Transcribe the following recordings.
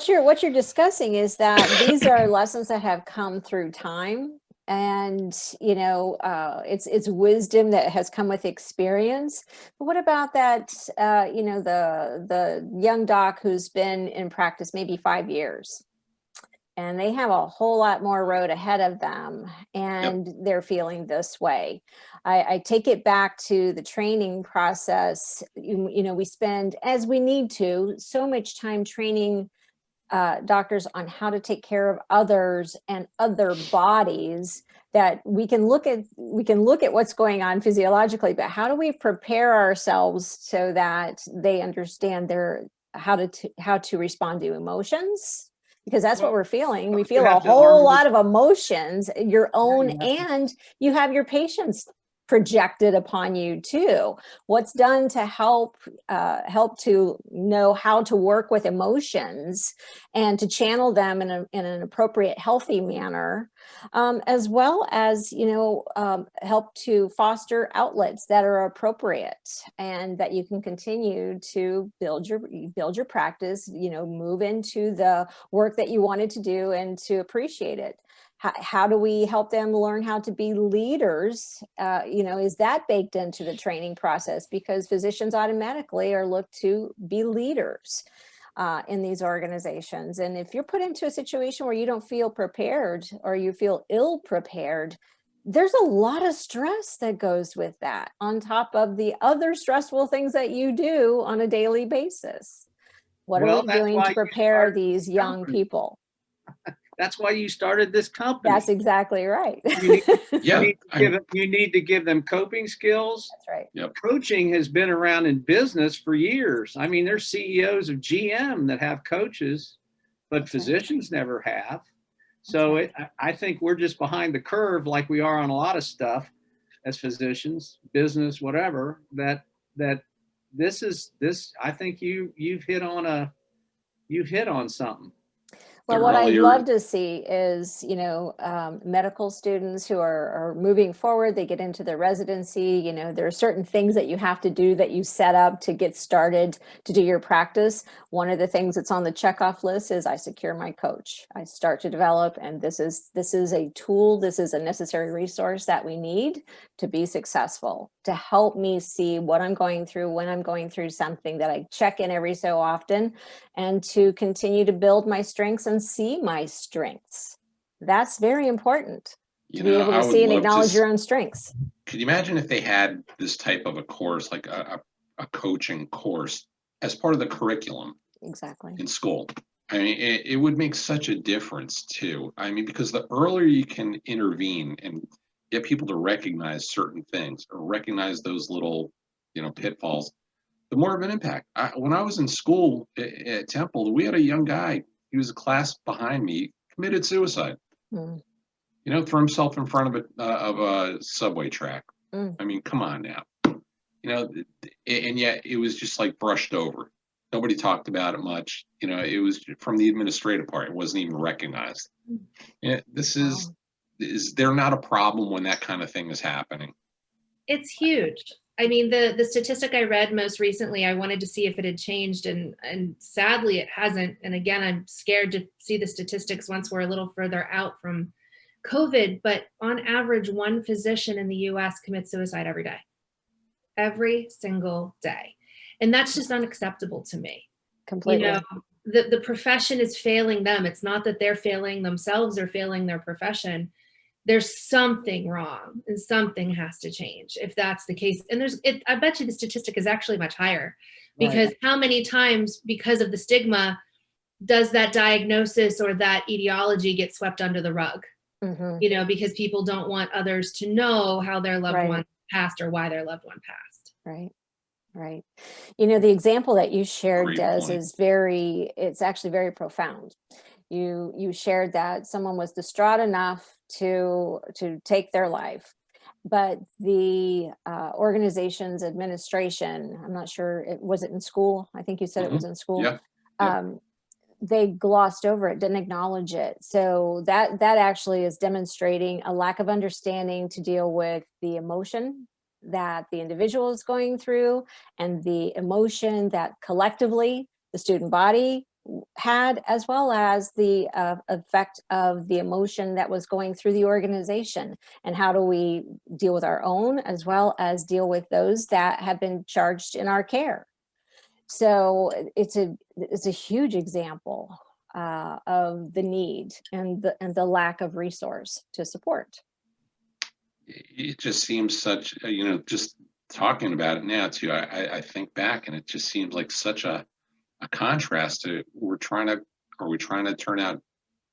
what you're discussing is that these are lessons that have come through time, and it's wisdom that has come with experience. But what about that the young doc who's been in practice maybe 5 years, and they have a whole lot more road ahead of them, and they're feeling this way? I take it back to the training process. We spend, as we need to, so much time training doctors on how to take care of others and other bodies, that we can look at what's going on physiologically, but how do we prepare ourselves so that they understand how to respond to emotions? Because that's what we're feeling. We feel a whole lot of emotions, your own, and you have your patients projected upon you too. What's done to help to know how to work with emotions and to channel them in an appropriate, healthy manner, as well as help to foster outlets that are appropriate, and that you can continue to build your practice, move into the work that you wanted to do and to appreciate it. How do we help them learn how to be leaders? Is that baked into the training process? Because physicians automatically are looked to be leaders in these organizations. And if you're put into a situation where you don't feel prepared, or you feel ill prepared, there's a lot of stress that goes with that, on top of the other stressful things that you do on a daily basis. What are we doing to prepare these young people? That's why you started this company. That's exactly right. You need to give them coping skills. That's right. Yep. Coaching has been around in business for years. I mean, there's CEOs of GM that have coaches, but physicians never have. So I think we're just behind the curve, like we are on a lot of stuff as physicians, business, whatever. That this. I think you've hit on something. Well, what I'd love to see is, medical students who are moving forward, they get into their residency, there are certain things that you have to do, that you set up to get started to do your practice. One of the things that's on the checkoff list is I secure my coach. I start to develop, and this is a tool, this is a necessary resource that we need to be successful, to help me see what I'm going through when I'm going through something, that I check in every so often, and to continue to build my strengths and see my strengths. That's very important, to be able to see and acknowledge your own strengths. Could you imagine if they had this type of a course, like a coaching course, as part of the curriculum? Exactly. In school? I mean, it would make such a difference too. I mean, because the earlier you can intervene and get people to recognize certain things, or recognize those little, pitfalls, the more of an impact. When I was in school at Temple, we had a young guy. He was a class behind me, committed suicide. Threw himself in front of a subway track. I mean, come on now. And yet it was just like brushed over. Nobody talked about it much. It was from the administrative part. It wasn't even recognized. Is there not a problem when that kind of thing is happening? It's huge. I mean, the statistic I read most recently, I wanted to see if it had changed, and sadly it hasn't. And again, I'm scared to see the statistics once we're a little further out from COVID, but on average, one physician in the US commits suicide every single day. And that's just unacceptable to me. Completely. The profession is failing them. It's not that they're failing themselves or failing their profession. There's something wrong, and something has to change if that's the case. And I bet you the statistic is actually much higher, because how many times, because of the stigma, does that diagnosis or that etiology get swept under the rug? Because people don't want others to know how their loved one passed or why their loved one passed. Right. The example that you shared, Des, it's actually very profound. You shared that someone was distraught enough to take their life, but the organization's administration, I'm not sure, was it in school? I think you said it was in school. They glossed over it, didn't acknowledge it. So that actually is demonstrating a lack of understanding to deal with the emotion that the individual is going through, and the emotion that collectively the student body had, as well as the effect of the emotion that was going through the organization, and how do we deal with our own as well as deal with those that have been charged in our care. So it's a huge example of the need and the lack of resource to support. It just seems such, just talking about it now too, I think back and it just seems like such a contrast to, are we trying to turn out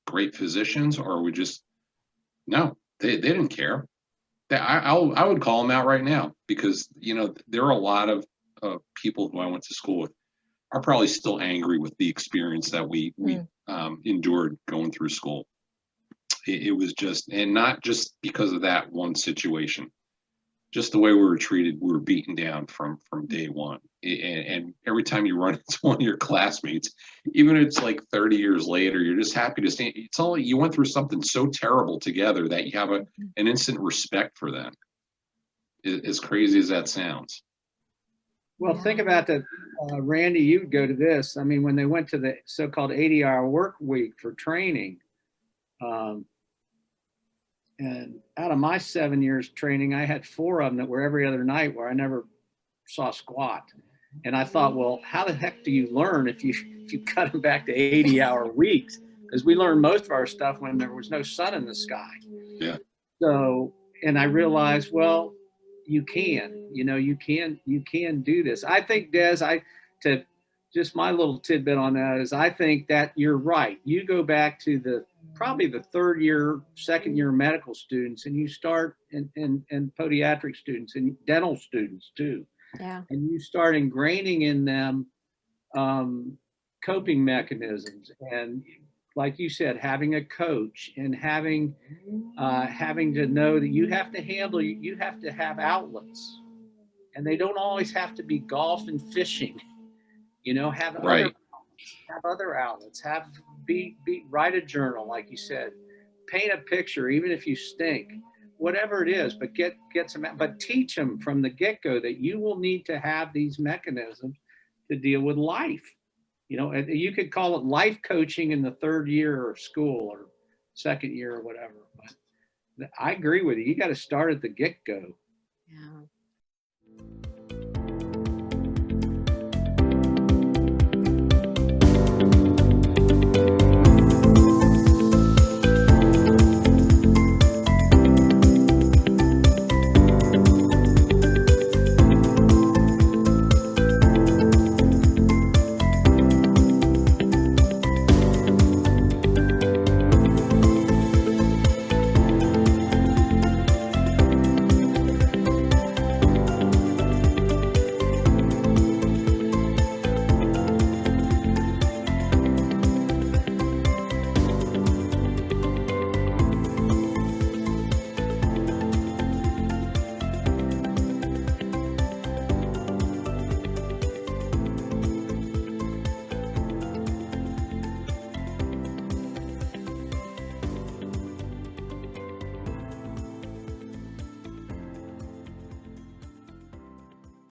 great physicians, or are we just, no, they didn't care. I would call them out right now, because, there are a lot of people who I went to school with are probably still angry with the experience that we endured going through school. It was just, and not just because of that one situation, just the way we were treated. We were beaten down from day one. And every time you run into one of your classmates, even if it's like 30 years later, you're just happy to see. It's only, you went through something so terrible together that you have an instant respect for them. As crazy as that sounds. Well, think about that, Randy, you would go to this. I mean, when they went to the so-called 80-hour work week for training, and out of my 7 years training, I had 4 of them that were every other night where I never saw squat. And I thought, well, how the heck do you learn if you cut them back to 80-hour weeks? Because we learned most of our stuff when there was no sun in the sky. Yeah. So, and I realized, well, you can do this. I think, Des, just my little tidbit on that is, I think that you're right. You go back to probably the 3rd year, 2nd year medical students, and you start and podiatric students and dental students too. Yeah. And you start ingraining in them coping mechanisms, and like you said, having a coach, and having to know that you have to have outlets, and they don't always have to be golf and fishing. Have other outlets. Write a journal, like you said, paint a picture, even if you stink, whatever it is, but get some, but teach them from the get-go that you will need to have these mechanisms to deal with life. You could call it life coaching in the 3rd year of school or 2nd year or whatever. But I agree with you. You got to start at the get-go. Yeah.